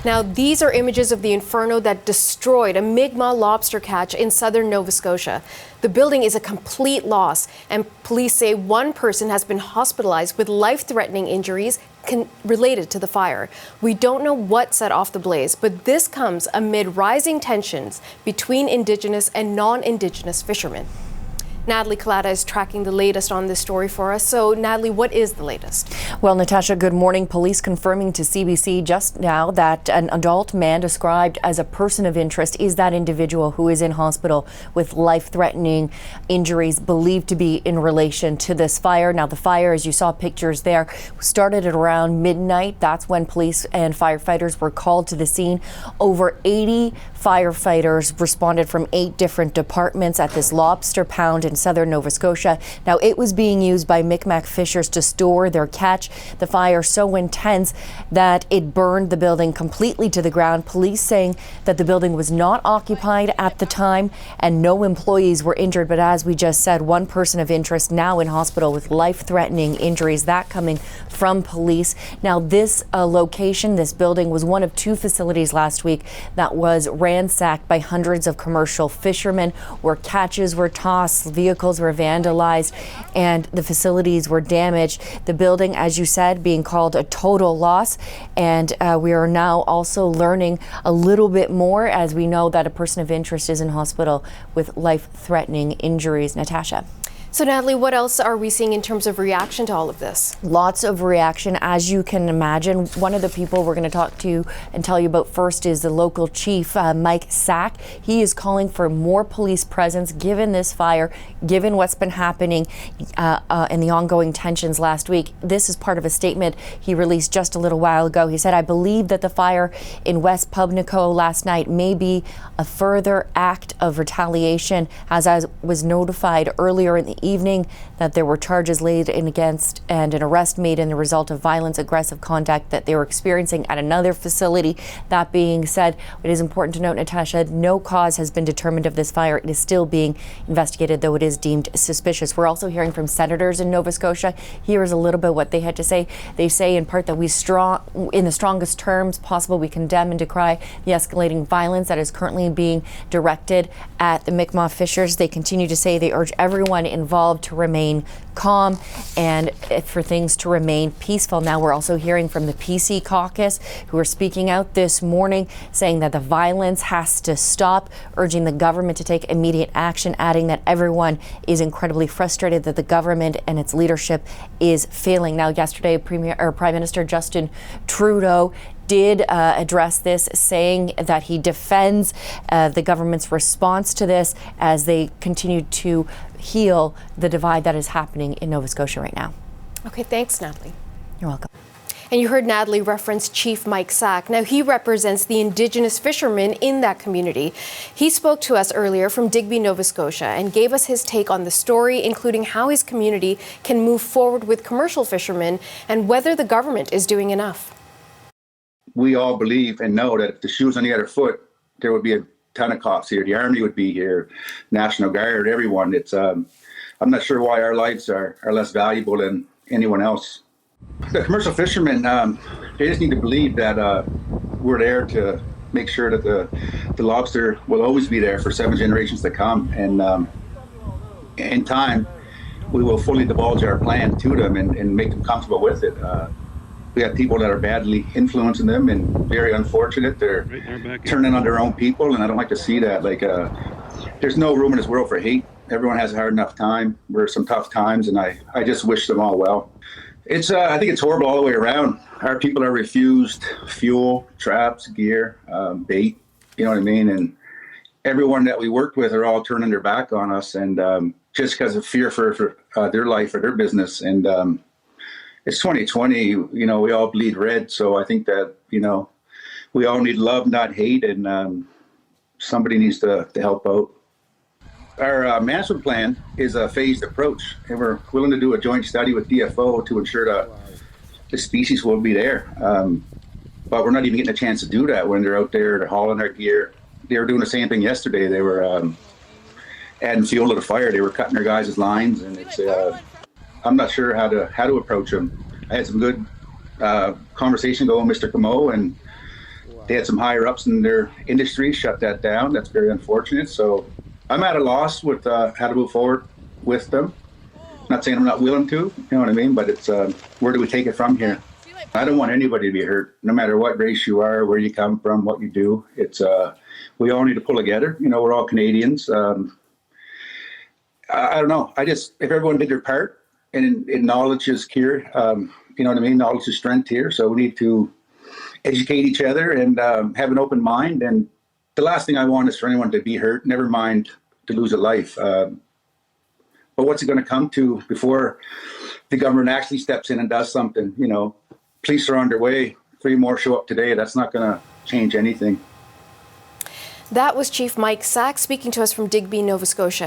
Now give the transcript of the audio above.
Now, these are images of the inferno that destroyed a Mi'kmaq lobster catch in southern Nova Scotia. The building is a complete loss, and police say one person has been hospitalized with life-threatening injuries related to the fire. We don't know what set off the blaze, but this comes amid rising tensions between Indigenous and non-Indigenous fishermen. Natalie Kalata is tracking the latest on this story for us. So, Natalie, what is the latest? Well, Natasha, good morning. Police confirming to CBC just now that an adult man described as a person of interest is that individual who is in hospital with life-threatening injuries believed to be in relation to this fire. Now, the fire, as you saw pictures there, started at around midnight. That's when police and firefighters were called to the scene. Over 80 firefighters responded from 8 different departments at this lobster pound in southern Nova Scotia. Now, it was being used by Mi'kmaq fishers to store their catch. The fire so intense that it burned the building completely to the ground. Police saying that the building was not occupied at the time and no employees were injured. But as we just said, one person of interest now in hospital with life-threatening injuries, that coming from police. Now, this location, this building, was one of 2 facilities last week that was ransacked by hundreds of commercial fishermen, where catches were tossed, vehicles were vandalized, and the facilities were damaged. The building, as you said, being called a total loss. And we are now also learning a little bit more as we know that a person of interest is in hospital with life-threatening injuries. Natasha. So, Natalie, what else are we seeing in terms of reaction to all of this? Lots of reaction, as you can imagine. One of the people we're going to talk to and tell you about first is the local chief, Mike Sack. He is calling for more police presence given this fire, given what's been happening and the ongoing tensions last week. This is part of a statement he released just a little while ago. He said, "I believe that the fire in West Pubnico last night may be a further act of retaliation, as I was notified earlier in the evening that there were charges laid in against and an arrest made in the result of violence, aggressive conduct that they were experiencing at another facility." That being said, it is important to note, Natasha, no cause has been determined of this fire. It is still being investigated, though it is deemed suspicious. We're also hearing from senators in Nova Scotia. Here is a little bit what they had to say. They say in part that in the strongest terms possible, we condemn and decry the escalating violence that is currently being directed at the Mi'kmaq fishers. They continue to say they urge everyone involved to remain calm and for things to remain peaceful. Now, we're also hearing from the PC caucus, who are speaking out this morning, saying that the violence has to stop, urging the government to take immediate action, adding that everyone is incredibly frustrated that the government and its leadership is failing. Now, yesterday, Prime Minister Justin Trudeau did address this, saying that he defends the government's response to this as they continue to heal the divide that is happening in Nova Scotia right now. Okay, thanks, Natalie. You're welcome. And you heard Natalie reference Chief Mike Sack. Now, he represents the Indigenous fishermen in that community. He spoke to us earlier from Digby, Nova Scotia, and gave us his take on the story, including how his community can move forward with commercial fishermen and whether the government is doing enough. We all believe and know that if the shoe was on the other foot, there would be a ton of cops here. The Army would be here, National Guard, everyone. It's I'm not sure why our lives are less valuable than anyone else. The commercial fishermen, they just need to believe that we're there to make sure that the lobster will always be there for 7 generations to come. And in time, we will fully divulge our plan to them and make them comfortable with it. We have people that are badly influencing them and very unfortunate. They're turning on their own people, and I don't like to see that. There's no room in this world for hate. Everyone has a hard enough time. We're some tough times, and I just wish them all well. I think it's horrible all the way around. Our people are refused fuel, traps, gear, bait, you know what I mean? And everyone that we worked with are all turning their back on us, and just because of fear for their life or their business. And it's 2020, we all bleed red. So I think that, we all need love, not hate, and somebody needs to help out. Our management plan is a phased approach, and we're willing to do a joint study with DFO to ensure that the species will be there. But we're not even getting a chance to do that when they're out there, they're hauling our gear. They were doing the same thing yesterday. They were adding fuel to the fire. They were cutting their guys' lines, and it's I'm not sure how to approach them. I had some good conversation going with Mr. Camo, and they had some higher ups in their industry shut that down. That's very unfortunate. So I'm at a loss with how to move forward with them. Not saying I'm not willing to, you know what I mean? But it's where do we take it from here? I don't want anybody to be hurt, no matter what race you are, where you come from, what you do. It's we all need to pull together. You know, we're all Canadians. I don't know. If everyone did their part, and knowledge is cure, you know what I mean? Knowledge is strength here. So we need to educate each other and have an open mind. And the last thing I want is for anyone to be hurt, never mind to lose a life. But what's it going to come to before the government actually steps in and does something? You know, police are underway. 3 more show up today. That's not going to change anything. That was Chief Mike Sack speaking to us from Digby, Nova Scotia.